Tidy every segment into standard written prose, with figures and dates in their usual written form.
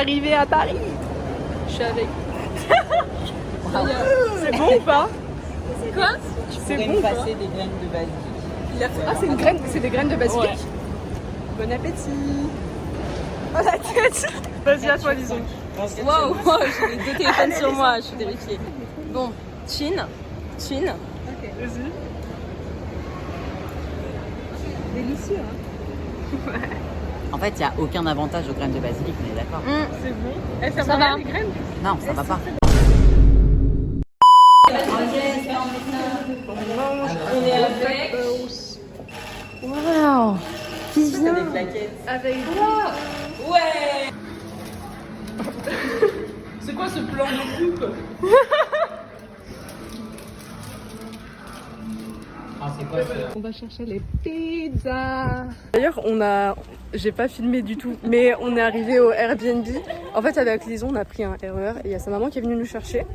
arrivés à Paris. Je suis avec. C'est bon ou pas? Quoi? C'est bon passer des graines de basilic. Ah, c'est des graines de basilic. Ouais. Bon appétit. Oh la tête. Vas-y, à toi, disons. Waouh, j'ai les deux téléphones sur moi, je suis terrifiée. Bon, chin. Ok, vas-y. Délicieux, hein. Ouais. En fait, il n'y a aucun avantage aux graines de basilic, on est d'accord. C'est bon. Ça va va les graines? Non, ça va pas. On est avec. Waouh. Qui vient Des plaquettes. avec Ouais. C'est quoi ce plan de coupe? Ah, c'est quoi ça? On va chercher les pizzas. D'ailleurs, j'ai pas filmé du tout, mais on est arrivé au Airbnb. En fait, avec Lison, on a pris un RER et il y a sa maman qui est venue nous chercher.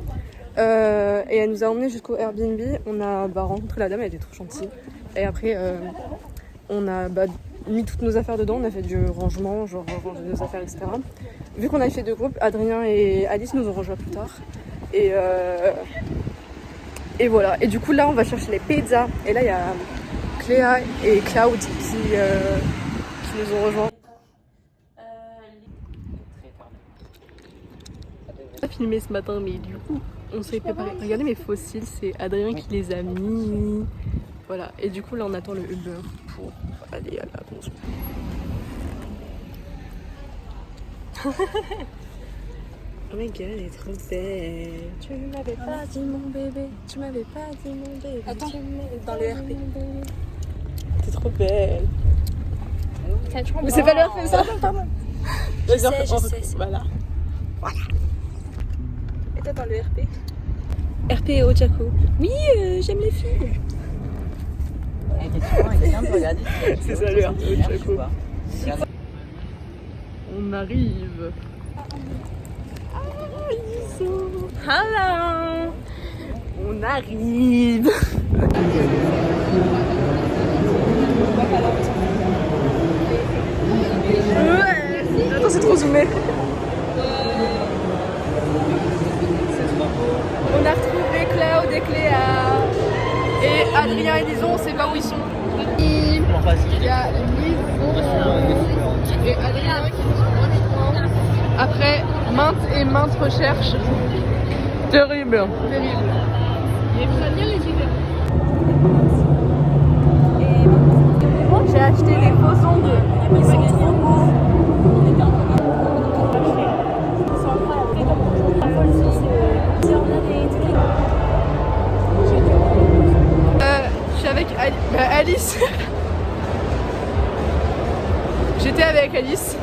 Et elle nous a emmenés jusqu'au Airbnb. On a rencontré la dame, elle était trop gentille. Et après, on a mis toutes nos affaires dedans. On a fait du rangement, genre ranger nos affaires, etc. Vu qu'on a fait deux groupes, Adrien et Alice nous ont rejoints plus tard. Et voilà. Et du coup, là, on va chercher les pizzas. Et là, il y a Cléa et Cloud qui nous ont rejoints. On a filmé ce matin, mais du coup, on s'est préparé. Regardez mes fossiles, c'est Adrien qui les a mis. Voilà. Et du coup, là, on attend le Uber pour aller à la maison. Oh my god, elle est trop belle. Tu m'avais pas dit mon bébé. Tu m'avais pas dit mon bébé. Attends, dans le RP. T'es trop belle. Mais Mais c'est pas le RP, ça. Pardon. Je sais. Voilà. Et toi dans le RP? RP et Ochako. Oui, j'aime les filles. C'est ça le RP et Ochako. On arrive. Hello. On arrive. Attends, c'est trop zoomé. C'est trop beau. On a retrouvé Cloud et Cléa. Et Adrien et Lison, on sait pas où ils sont. Il y a Lison et Adrien qui nous ont rejoints. Après maintes recherches. Terrible. J'ai acheté des faux ongles. Ils sont trop beaux. Je suis avec Alice. J'étais avec Alice.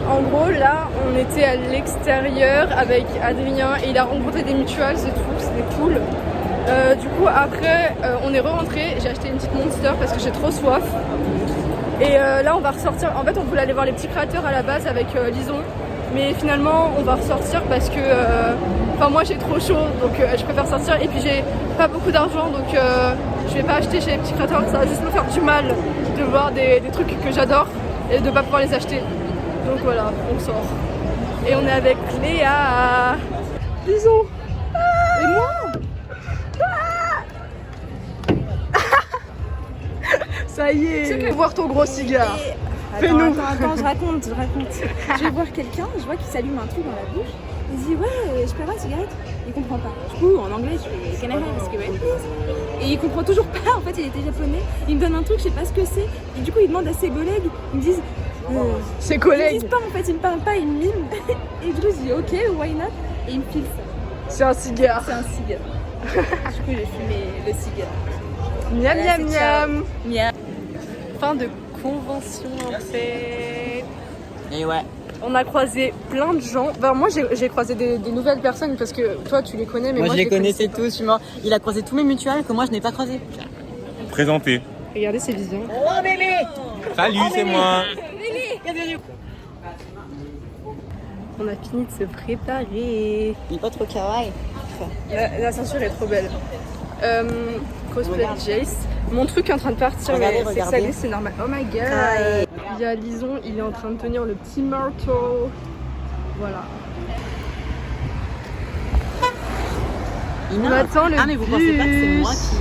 En gros, là, on était à l'extérieur avec Adrien et il a rencontré des mutuelles, c'est tout, c'était cool. Du coup, après, on est re-rentré. J'ai acheté une petite Monster parce que j'ai trop soif. Et là, on va ressortir. En fait, on voulait aller voir les petits créateurs à la base avec Lison. Mais finalement, on va ressortir parce que moi j'ai trop chaud, donc je préfère sortir. Et puis j'ai pas beaucoup d'argent, donc je vais pas acheter chez les petits créateurs. Ça va juste me faire du mal de voir des trucs que j'adore et de pas pouvoir les acheter. Donc voilà, on sort. Et on est avec Léa. Lison. Et moi. Ça y est. Tu veux voir ton gros cigare? Fais-nous. Attends, je raconte. Je vais voir quelqu'un, je vois qu'il s'allume un truc dans la bouche. Il dit ouais, je peux avoir une cigarette? Il comprend pas. Du coup, en anglais, je fais can I have a cigarette, please? Et il comprend toujours pas. En fait, il était japonais. Il me donne un truc, je sais pas ce que c'est. Et du coup, il demande à ses collègues. Ils me disent ses collègues. Ils disent pas en fait, ils me parlent pas, ils me miment. Et du coup, je dis ok, why not? Et il me file ça. C'est un cigare. C'est un cigare. Du coup, j'ai fumé le cigare. Miam Voilà, miam miam. Miam. Fin de convention en fait. Et ouais. On a croisé plein de gens. Enfin, moi j'ai croisé des nouvelles personnes parce que toi tu les connais, mais moi je les connaissais tous. Il a croisé tous mes mutuelles que moi je n'ai pas croisés. Présenté. Regardez ces visions. Oh bébé. Salut, c'est moi. On a fini de se préparer. Il est pas trop kawaii. La ceinture est trop belle. Cosplay Jace. Mon truc est en train de partir, regardez, mais c'est normal. Oh my god. Il y a Lison, il est en train de tenir le petit marteau. Voilà. Ina. On attend le Ah mais vous pensez pas que c'est moi bus. qui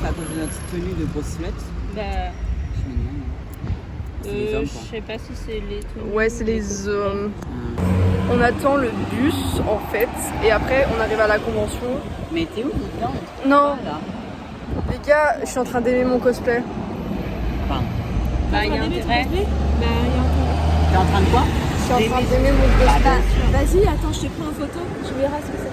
à cause de notre tenue de grosse slut? Bah, C'est les hommes, je quoi. sais pas si c'est les tenues Ouais, c'est ou les hommes. Ah. On attend le bus en fait, et après on arrive à la convention. Mais t'es où? Non, Là. les gars, je suis en train d'aimer mon cosplay. Pardon. Bah, il y a intérêt. T'es en train de quoi? Je suis en train d'aimer mon cosplay. Vas-y, attends, je te prends en photo, tu verras ce que c'est.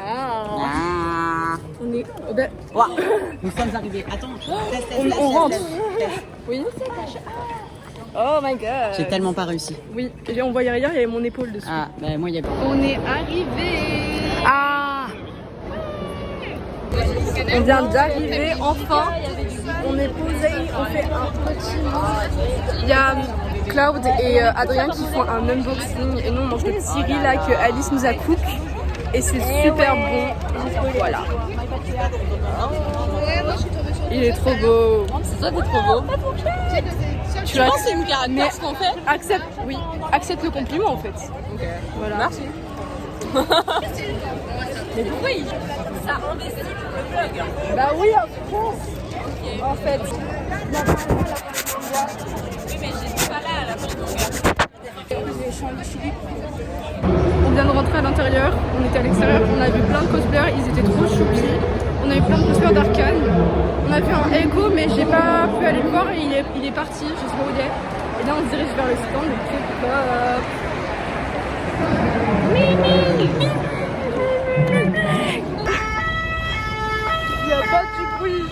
Ah. On est. Ben, Ouah. Nous sommes arrivés. Attends. on rentre. Oui. Oh my god. J'ai tellement pas réussi. Oui, et on voyait rien, il y avait mon épaule dessus. Ah, bah moi il y a. On est arrivé. Ah. On vient d'arriver enfin. On est posé, on fait un petit mot. Il y a Cloud et Adrien qui font un unboxing et nous on mange le petit riz là que Alice nous a cook et c'est super bon. Voilà. Il est trop beau. C'est toi, t'es trop beau. Tu as... c'est une caractère ce qu'on fait. Accepte le compliment en fait. Voilà. Merci. Mais pourquoi ça investit le blog? Bah oui, en fait. Oui, mais j'étais pas là à la fin de On vient de rentrer à l'intérieur, on était à l'extérieur, on a vu plein de cosplayers, ils étaient trop choupis. On a eu plein de cosplayers d'Arcane. On a vu un Echo, mais j'ai pas pu aller le voir et il est parti, je sais pas où il est. Et là on se dirige vers le stand de K-pop. Il y a pas du bruit.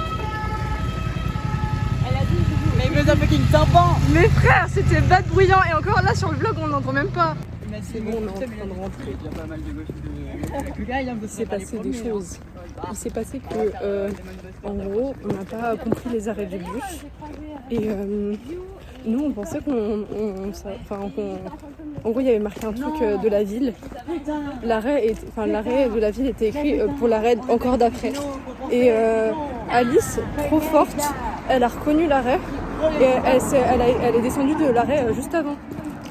Mais il me donne un fucking tampon. Mes frères, c'était bad bruyant et encore là sur le vlog on l'entend même pas. C'est bon, on est en train de rentrer. Il s'est passé des choses. Il s'est passé que, en gros, on n'a pas compris les arrêts du bus. Et nous, on pensait en gros, il y avait marqué un truc de la ville. L'arrêt de la ville était écrit pour l'arrêt encore d'après. Et Alice, trop forte, elle a reconnu l'arrêt et elle est descendue de l'arrêt juste avant.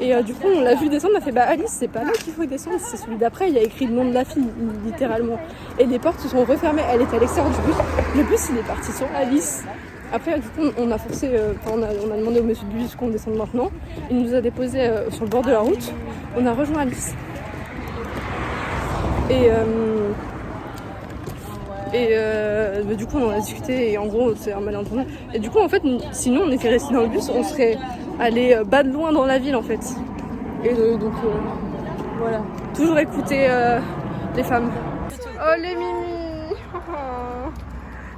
Et du coup, on l'a vu descendre, on a fait bah Alice, c'est pas là qu'il faut descendre, c'est celui d'après. Il y a écrit le nom de la fille, littéralement. Et les portes se sont refermées, elle était à l'extérieur du bus. Le bus, il est parti sur Alice. Après, du coup, on a forcé, on a demandé au monsieur du bus qu'on descende maintenant. Il nous a déposé sur le bord de la route. On a rejoint Alice. Et du coup, on en a discuté et en gros, c'est un malentendu. Et du coup, en fait, sinon, on était restés dans le bus, on serait allé bas de loin dans la ville, en fait. Et donc, voilà. Toujours écouter les femmes. Oh, les mimi.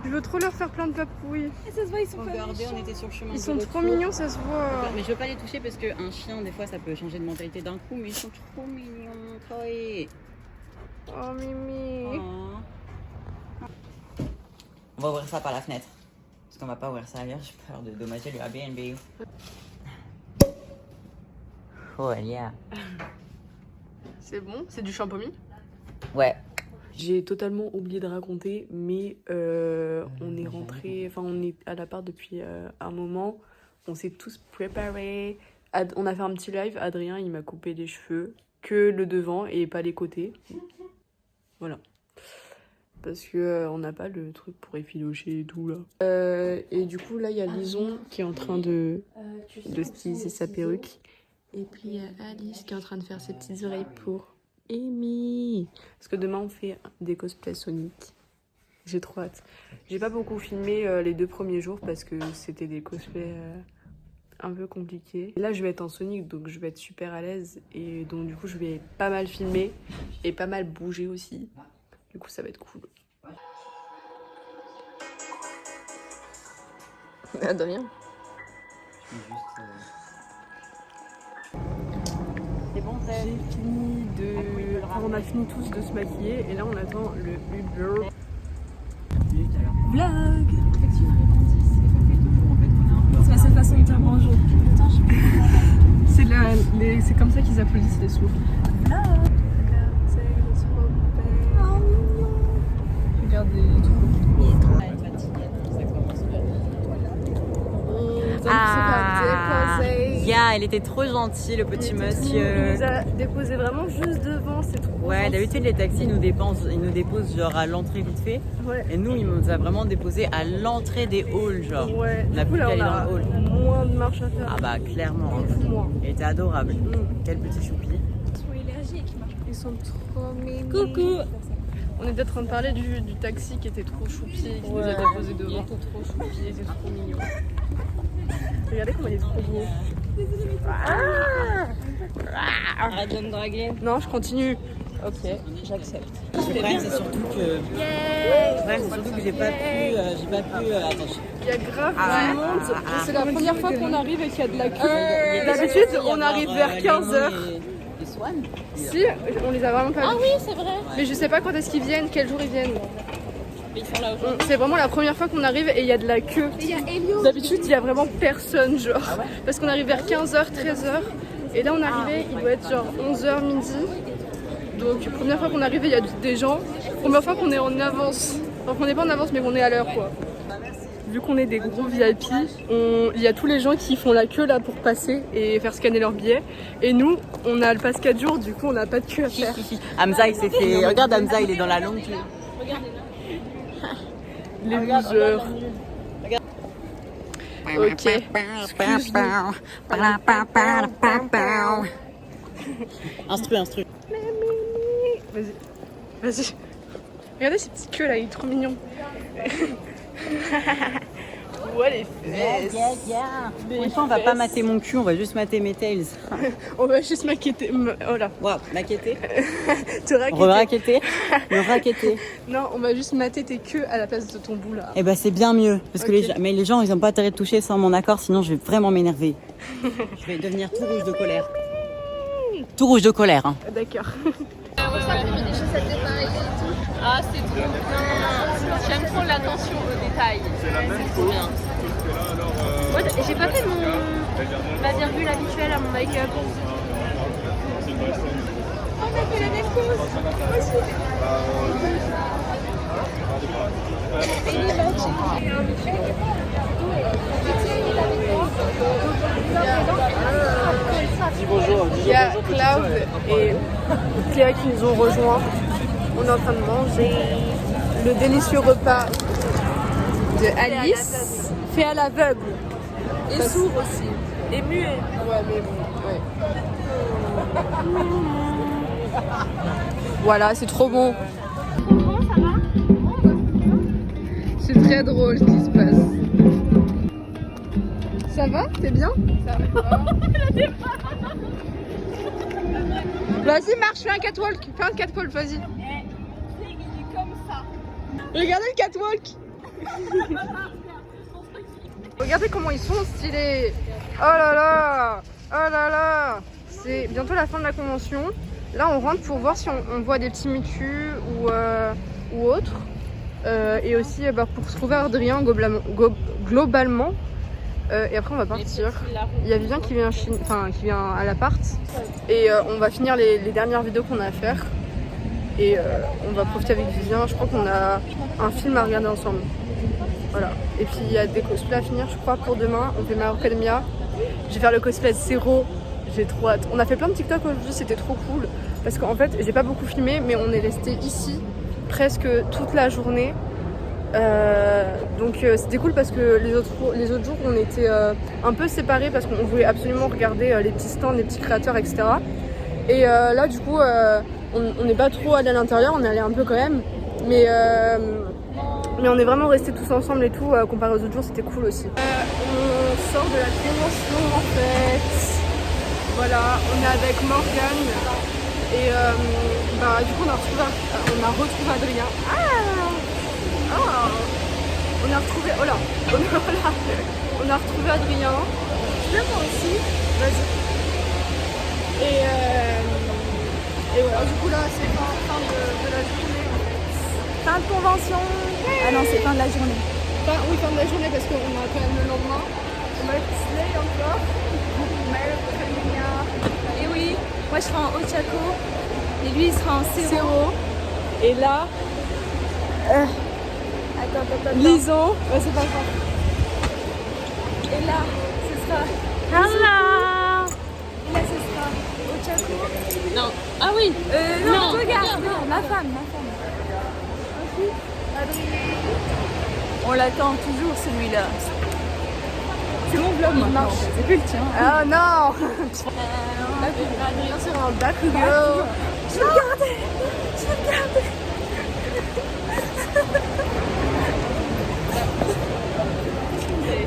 Je veux trop leur faire plein de papouilles. Et ça se voit, ils sont pas Regardez, méchants. on était sur le chemin. Ils de sont retour. trop mignons, ça se voit. Mais je veux pas les toucher parce qu'un chien, des fois, ça peut changer de mentalité d'un coup. Mais ils sont trop mignons. Chloé. Oh, mimi. On va ouvrir ça par la fenêtre. Parce qu'on va pas ouvrir ça ailleurs, j'ai peur de dommager le Airbnb. Oh, yeah. C'est bon? C'est du champomis? Ouais. J'ai totalement oublié de raconter, mais on est rentré, enfin on est à l'appart depuis un moment. On s'est tous préparés. On a fait un petit live. Adrien, il m'a coupé les cheveux, que le devant et pas les côtés. Voilà. Parce que on n'a pas le truc pour effilocher et tout là. Et du coup là il y a Lison qui est en train de styliser sa perruque. Et puis il y a Alice qui est en train de faire ses petites oreilles pour Amy. Parce que demain on fait des cosplays Sonic. J'ai trop hâte. J'ai pas beaucoup filmé les 2 premiers jours parce que c'était des cosplays un peu compliqués. Et là je vais être en Sonic donc je vais être super à l'aise. Et donc du coup je vais pas mal filmer et pas mal bouger aussi. Du coup ça va être cool. Adrien. C'est bon, J'ai fini de... Enfin, on a fini tous de se maquiller et là on attend le Uber. Vlog. C'est ma seule façon de dire bonjour. C'est comme ça qu'ils applaudissent les sourds. il était trop gentil, le petit Il monsieur. nous a déposé vraiment juste devant, c'est trop Ouais, gentil. d'habitude les taxis ils nous déposent genre à l'entrée vite fait. Ouais. Et nous, il nous a vraiment déposé à l'entrée des halls, genre. Ouais, On a du coup plus là qu'à on aller a dans le hall. moins de marche à faire. Ah bah clairement. Beaucoup moins. Il était adorable. Quel petit choupi. Ils sont énergiques. Ils sont trop mignons. Coucou. On était en train de parler du taxi qui était trop choupi, qui nous a déposé devant. Il était trop choupi, il était trop mignon. Regardez comment il est trop beau. Arrête de me draguer. Non, je continue. Ok, j'accepte. Le problème c'est surtout que j'ai pas pu attends. Il y a grave du monde. C'est la première fois qu'on arrive et qu'il y a de la queue. D'habitude, on arrive vers 15h. Les Swan. Si, on les a vraiment pas vus. Ah oui, c'est vrai. Mais je sais pas quand est-ce qu'ils viennent, quel jour ils viennent. Ils sont là aujourd'hui. C'est vraiment la première fois qu'on arrive et il y a de la queue. Il y a Elio. D'habitude, il y a vraiment personne, genre. Parce qu'on arrive vers 15h, 13h. Et là, on arrivait, il doit être genre 11h, midi. Donc, première fois qu'on arrive, il y a des gens. Première fois qu'on est en avance. Donc, on n'est pas en avance, mais qu'on est à l'heure, quoi. Vu qu'on est des gros VIP, il y a tous les gens qui font la queue là pour passer et faire scanner leurs billets. Et nous, on a le pass 4 jours, du coup, on n'a pas de queue à faire. Hamza il s'est fait. Regarde Hamza, il est dans la longue queue. Les losers. Ok. Instru. Vas-y. Vas-y. Regardez ces petites queues là, il est trop mignon. Ouais, les fesses. Pour une fois, on va pas mater mon cul, on va juste mater mes tails. On va juste maqueter. Oh là. Waouh, maqueter. Te raqueter. Re-raqueter. Me raqueter. Non, on va juste mater tes queues à la place de ton bout là. Eh ben c'est bien mieux. Parce que Ok. mais les gens, ils ont pas intérêt de toucher sans mon accord, sinon je vais vraiment m'énerver. Je vais devenir tout rouge de colère. Tout rouge de colère. Hein. D'accord. Ah, c'est trop bien. J'aime trop l'attention aux détails. C'est trop bien. Moi, j'ai pas fait ma virgule habituelle à mon make-up. On a fait la même chose. Il y a Cloud et Cléa qui nous ont rejoints. On est en train de manger le délicieux repas de Alice, fait à l'aveugle. Et sourd aussi. Et muet. Ouais, mais bon, ouais. Voilà, c'est trop bon. C'est très drôle ce qui se passe. Ça va? T'es bien? Ça va. Vas-y, marche, fais un catwalk. Fais un catwalk, vas-y. Il est comme ça. Regardez le catwalk. Regardez comment ils sont stylés. Oh là là. Oh là là. C'est bientôt la fin de la convention. Là, on rentre pour voir si on voit des petits mutus ou autre. Et aussi pour trouver Adrien globalement. Et après on va partir. Il y a Vivien qui vient, qui vient à l'appart. Et on va finir les dernières vidéos qu'on a à faire. Et on va profiter avec Vivien. Je crois qu'on a un film à regarder ensemble. Voilà. Et puis il y a des cosplays à finir je crois pour demain. On fait My Hero Academia. Je vais faire le cosplay de Zero. J'ai trop hâte. On a fait plein de TikTok aujourd'hui, c'était trop cool. Parce qu'en fait j'ai pas beaucoup filmé mais on est resté ici presque toute la journée. Donc c'était cool parce que les autres jours on était un peu séparés parce qu'on voulait absolument regarder les petits stands, les petits créateurs, etc. Et là du coup on n'est pas trop allé à l'intérieur, on est allé un peu quand même, mais on est vraiment restés tous ensemble et tout, comparé aux autres jours c'était cool aussi. On sort de la convention en fait, voilà, on est avec Morgane et du coup on a retrouvé Adrien. On a retrouvé, on a retrouvé Adrien. Je viens moi aussi. Vas-y. Et voilà, du coup là c'est fin de la journée. Fin de convention. Ah non, c'est fin de la journée. Oui, fin de la journée parce qu'on a quand même le lendemain. On va être Slay encore. Et oui, moi je serai en Ochako. Et lui il sera en Zero. Et là, Attends. Lison. C'est pas grave. Et là, ce sera. Hello. Et là, ce sera au Chaco. Non. Ah oui. Non, regarde, non, ma femme. On l'attend toujours celui-là. C'est mon vlog maintenant, c'est plus le tien. Ah non. Adrien sur un bakugo. Je le gardais.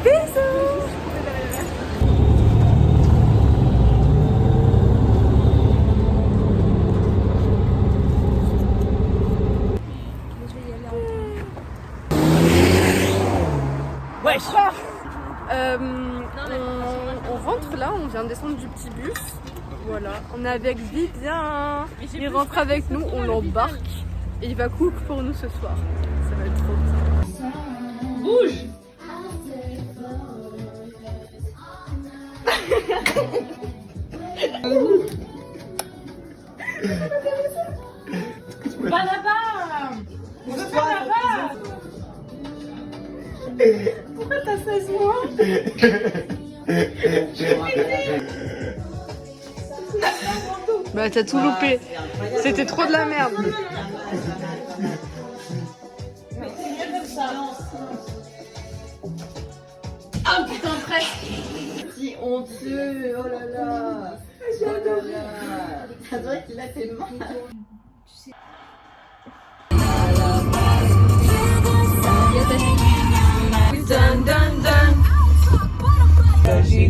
Bisous. Wesh. On rentre là, on vient de descendre du petit bus. Voilà, on est avec Vivien. Il rentre avec nous, on l'embarque et il va cook pour nous ce soir. Ça va être trop bien. Bouge. Pas là-bas. Pas là-bas. Pourquoi t'as 16 mois? Bah t'as tout loupé. C'était trop de la merde. Ah putain, presque. Si honteux, oh là là. J'adore. Ça dirait qu'il a fait mal.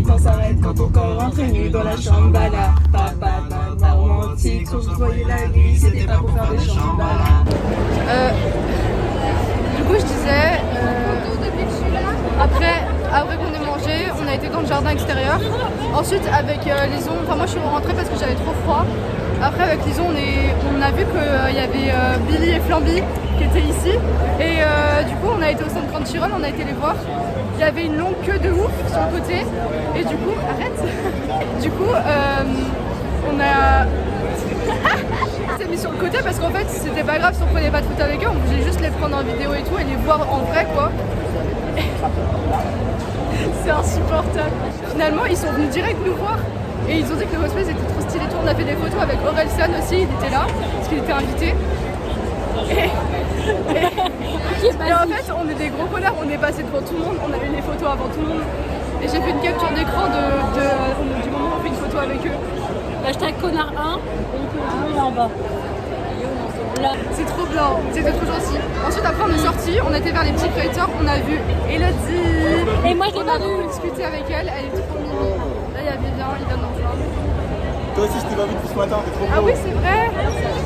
Quand s'arrête, quand ton corps rentre nu dans la chambala. Papa, maman, romantique, on se voyait la nuit, c'était pas pour faire des chambala. Du coup je disais, après qu'on ait mangé, on a été dans le jardin extérieur. Ensuite avec Lison, enfin moi je suis rentrée parce que j'avais trop froid. Après avec Lison on a vu qu'il y avait Billy et Flamby qui étaient ici. Et du coup on a été au centre Crunchyroll, on a été les voir. Il y avait une longue queue de ouf sur le côté. Et du coup, arrête. Du coup on a... s'est mis sur le côté parce qu'en fait c'était pas grave si on prenait pas de photos avec eux, on voulait juste les prendre en vidéo et tout et les voir en vrai quoi. C'est insupportable. Finalement ils sont venus direct nous voir et ils ont dit que le cosplay était trop stylé. On a fait des photos avec Orelsan aussi, il était là parce qu'il était invité. Et en fait on est des gros connards, on est passé devant tout le monde, on a eu les photos avant tout le monde. Et j'ai fait une capture d'écran du moment où on fait une photo avec eux. Hashtag connard 1. Et en bas. C'est trop bien, c'était trop gentil. Ensuite après on est sorti, on était vers les petits créateurs, on a vu Elodie. Et moi je l'ai On a pas vu. discuté avec elle est trop mignonne. Là il y a Vivien, il vient de nous rejoindre. Toi aussi, je t'ai pas vu depuis ce matin, t'es trop beau. Ah oui c'est vrai.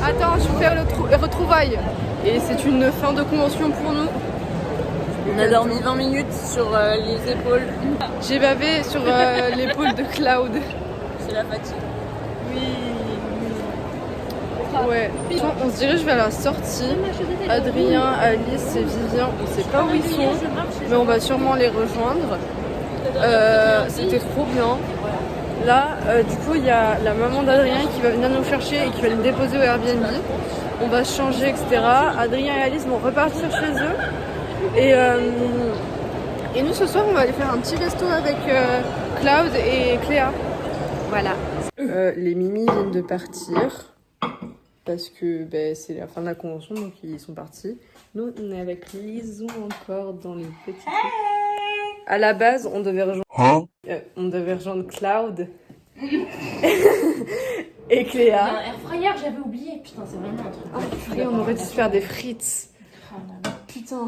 Attends, je vais faire le retrouvailles. Et c'est une fin de convention pour nous. On a dormi 20 minutes sur les épaules. J'ai bavé sur l'épaule de Cloud. C'est la fatigue. Ouais. On se dirige vers la sortie. Adrien, Alice et Vivien, on sait pas où ils sont, mais on va sûrement les rejoindre. C'était trop bien. Là, du coup, il y a la maman d'Adrien qui va venir nous chercher et qui va nous déposer au Airbnb. On va se changer, etc. Adrien et Alice vont repartir chez eux. Et nous, ce soir, on va aller faire un petit resto avec Cloud et Cléa. Voilà. Les Mimi viennent de partir. Parce que c'est la fin de la convention, donc ils sont partis. Nous, on est avec Lison encore dans les petits... À la base, on devait rejoindre Cloud et Cléa. Air fryer, j'avais oublié. Putain, c'est vraiment un truc. Ah, purée, on aurait dû se faire des frites. Putain.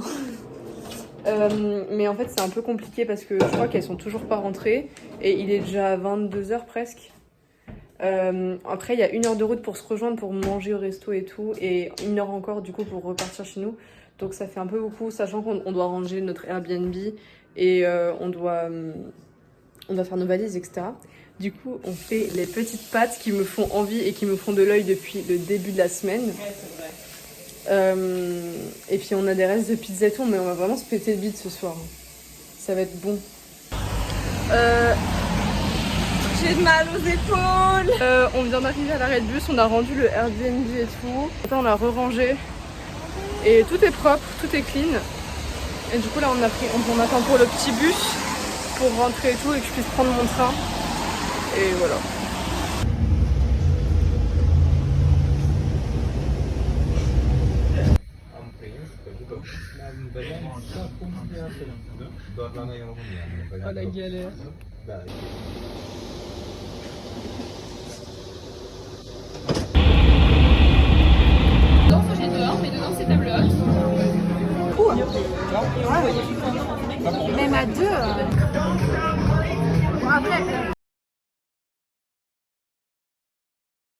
Mais en fait, c'est un peu compliqué parce que je crois qu'elles sont toujours pas rentrées. Et il est déjà 22h presque. Après il y a 1 heure de route pour se rejoindre, pour manger au resto et tout, et 1 heure encore du coup pour repartir chez nous, donc ça fait un peu beaucoup, sachant qu'on doit ranger notre Airbnb et on doit faire nos valises, etc. Du coup on fait les petites pâtes qui me font envie et qui me font de l'œil depuis le début de la semaine. Ouais, c'est vrai. Et puis on a des restes de pizza et tout, mais on va vraiment se péter le bide ce soir, ça va être bon. J'ai mal aux épaules. On vient d'arriver à l'arrêt de bus, on a rendu le Airbnb et tout. Après on l'a re-rangé et tout est propre, tout est clean. Et du coup là on attend pour le petit bus pour rentrer et tout et que je puisse prendre mon train. Et voilà. Oh la galère. Dedans, faut que j'ai dehors, mais dedans c'est table haute. Même à deux. Bon, après,